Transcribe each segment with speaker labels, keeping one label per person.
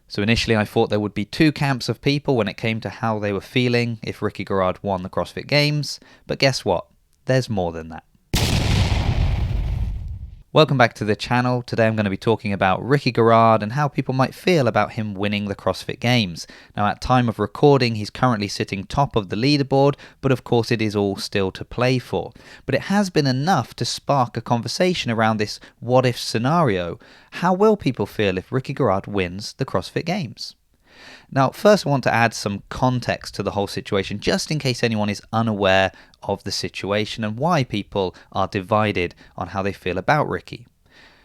Speaker 1: So initially I thought there would be two camps of people when it came to how they were feeling if Ricky Garard won the CrossFit Games, but guess what? There's more than that. Welcome back to the channel. Today I'm going to be talking about Ricky Garard and how people might feel about him winning the CrossFit Games. Now at time of recording he's currently sitting top of the leaderboard, but of course it is all still to play for. But it has been enough to spark a conversation around this what if scenario. How will people feel if Ricky Garard wins the CrossFit Games? Now, first I want to add some context to the whole situation, just in case anyone is unaware of the situation and why people are divided on how they feel about Ricky.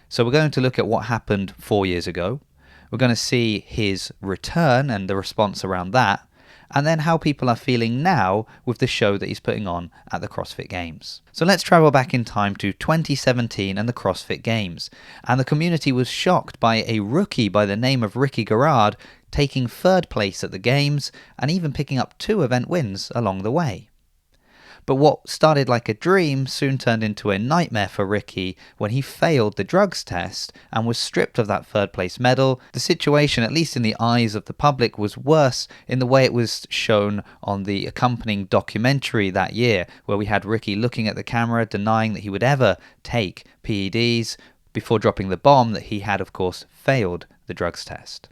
Speaker 1: So we're going to look at what happened 4 years ago. We're going to see his return and the response around that, and then how people are feeling now with the show that he's putting on at the CrossFit Games. So let's travel back in time to 2017 and the CrossFit Games. And the community was shocked by a rookie by the name of Ricky Garard taking third place at the Games and even picking up 2 event wins along the way. But what started like a dream soon turned into a nightmare for Ricky when he failed the drugs test and was stripped of that third place medal. The situation, at least in the eyes of the public, was worse in the way it was shown on the accompanying documentary that year, where we had Ricky looking at the camera denying that he would ever take PEDs before dropping the bomb that he had of course failed the drugs test.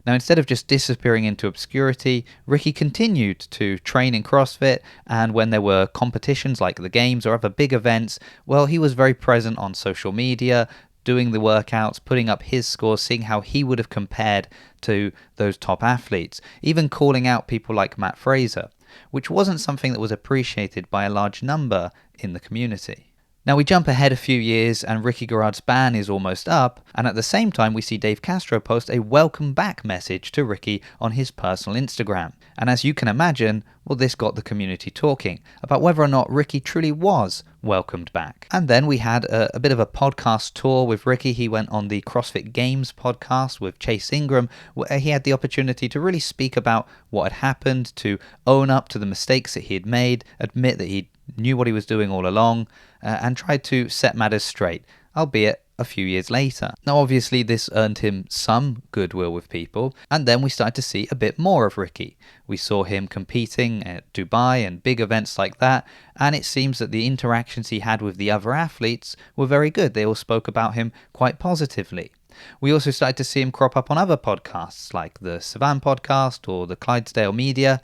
Speaker 1: Now, instead of just disappearing into obscurity, Ricky continued to train in CrossFit, and when there were competitions like the Games or other big events, well, he was very present on social media, doing the workouts, putting up his scores, seeing how he would have compared to those top athletes, even calling out people like Matt Fraser, which wasn't something that was appreciated by a large number in the community. Now we jump ahead a few years and Ricky Garard's ban is almost up, and at the same time we see Dave Castro post a welcome back message to Ricky on his personal Instagram. And as you can imagine, well, this got the community talking about whether or not Ricky truly was welcomed back. And then we had a bit of a podcast tour with Ricky. He went on the CrossFit Games podcast with Chase Ingram, where he had the opportunity to really speak about what had happened, to own up to the mistakes that he had made, admit that he knew what he was doing all along, and tried to set matters straight, albeit a few years later. Now obviously this earned him some goodwill with people, and then we started to see a bit more of Ricky. We saw him competing at Dubai and big events like that, and it seems that the interactions he had with the other athletes were very good. They all spoke about him quite positively. We also started to see him crop up on other podcasts like the Savan podcast or the Clydesdale Media,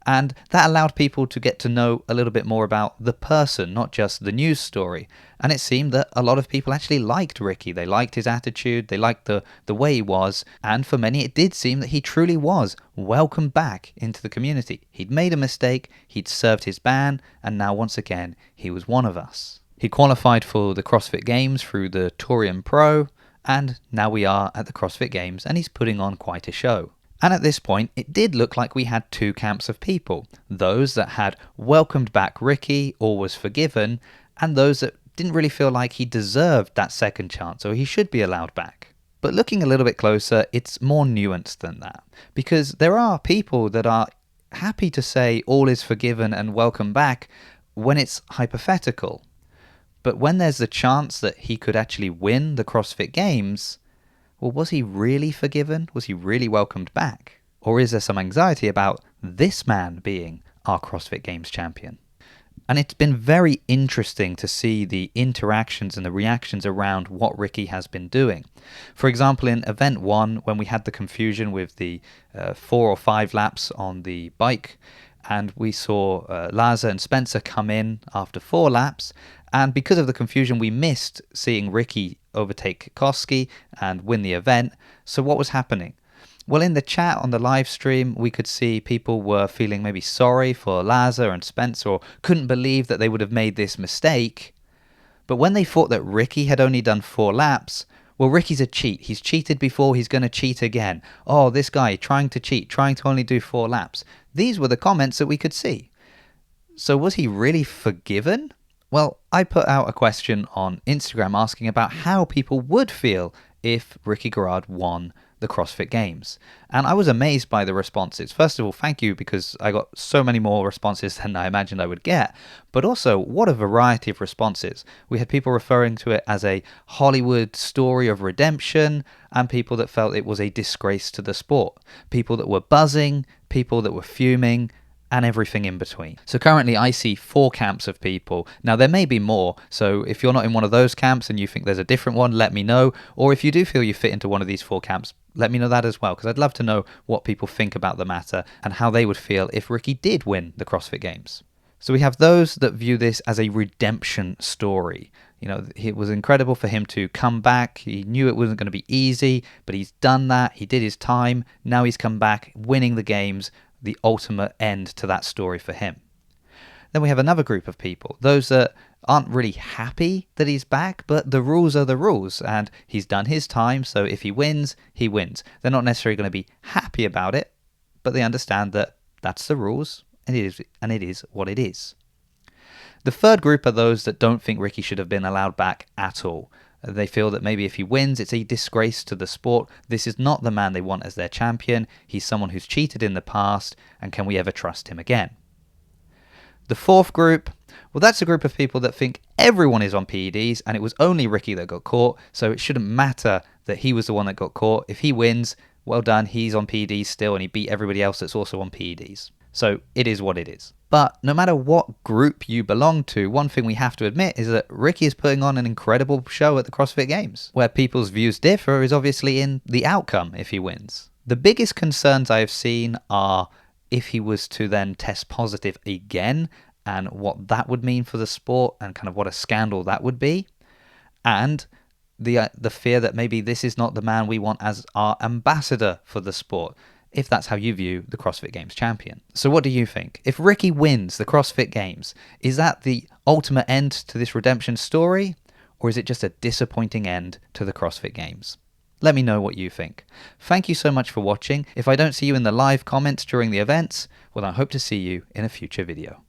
Speaker 1: and that allowed people to get to know a little bit more about the person, not just the news story. And it seemed that a lot of people actually liked Ricky. They liked his attitude, they liked the way he was, and for many it did seem that he truly was welcomed back into the community. He'd made a mistake, he'd served his ban, and now once again he was one of us. He qualified for the CrossFit Games through the Torium Pro, and now we are at the CrossFit Games and he's putting on quite a show. And at this point, it did look like we had 2 camps of people. Those that had welcomed back Ricky or was forgiven, and those that didn't really feel like he deserved that second chance or he should be allowed back. But looking a little bit closer, it's more nuanced than that. Because there are people that are happy to say all is forgiven and welcome back when it's hypothetical. But when there's the chance that he could actually win the CrossFit Games, well, was he really forgiven? Was he really welcomed back? Or is there some anxiety about this man being our CrossFit Games champion? And it's been very interesting to see the interactions and the reactions around what Ricky has been doing. For example, in event 1, when we had the confusion with the 4 or 5 laps on the bike, and we saw Laza and Spencer come in after 4 laps, and because of the confusion we missed seeing Ricky overtake Koski and win the event. So what was happening? Well, in the chat on the live stream, we could see people were feeling maybe sorry for Laza and Spencer, or couldn't believe that they would have made this mistake. But when they thought that Ricky had only done 4 laps, well, Ricky's a cheat. He's cheated before, he's going to cheat again. Oh, this guy trying to cheat, trying to only do 4 laps. These were the comments that we could see. So was he really forgiven? Well, I put out a question on Instagram asking about how people would feel if Ricky Garard won the CrossFit Games. And I was amazed by the responses. First of all, thank you, because I got so many more responses than I imagined I would get. But also, what a variety of responses. We had people referring to it as a Hollywood story of redemption, and people that felt it was a disgrace to the sport. People that were buzzing, people that were fuming, and everything in between. So currently I see 4 camps of people. Now there may be more, so if you're not in one of those camps and you think there's a different one, let me know. Or if you do feel you fit into one of these 4 camps, let me know that as well, because I'd love to know what people think about the matter and how they would feel if Ricky did win the CrossFit Games. So we have those that view this as a redemption story. You know, it was incredible for him to come back. He knew it wasn't going to be easy, but he's done that. He did his time. Now he's come back, winning the games, the ultimate end to that story for him. Then we have another group of people, those that aren't really happy that he's back, but the rules are the rules, and he's done his time, so if he wins, he wins. They're not necessarily going to be happy about it, but they understand that that's the rules, and it is what it is. The third group are those that don't think Ricky should have been allowed back at all. They feel that maybe if he wins, it's a disgrace to the sport. This is not the man they want as their champion. He's someone who's cheated in the past, and can we ever trust him again? The fourth group, well, that's a group of people that think everyone is on PEDs, and it was only Ricky that got caught, so it shouldn't matter that he was the one that got caught. If he wins, well done, he's on PEDs still, and he beat everybody else that's also on PEDs. So it is what it is. But no matter what group you belong to, one thing we have to admit is that Ricky is putting on an incredible show at the CrossFit Games. Where people's views differ is obviously in the outcome if he wins. The biggest concerns I have seen are if he was to then test positive again, and what that would mean for the sport, and kind of what a scandal that would be. And the fear that maybe this is not the man we want as our ambassador for the sport, if that's how you view the CrossFit Games champion. So what do you think? If Ricky wins the CrossFit Games, is that the ultimate end to this redemption story? Or is it just a disappointing end to the CrossFit Games? Let me know what you think. Thank you so much for watching. If I don't see you in the live comments during the events, well, I hope to see you in a future video.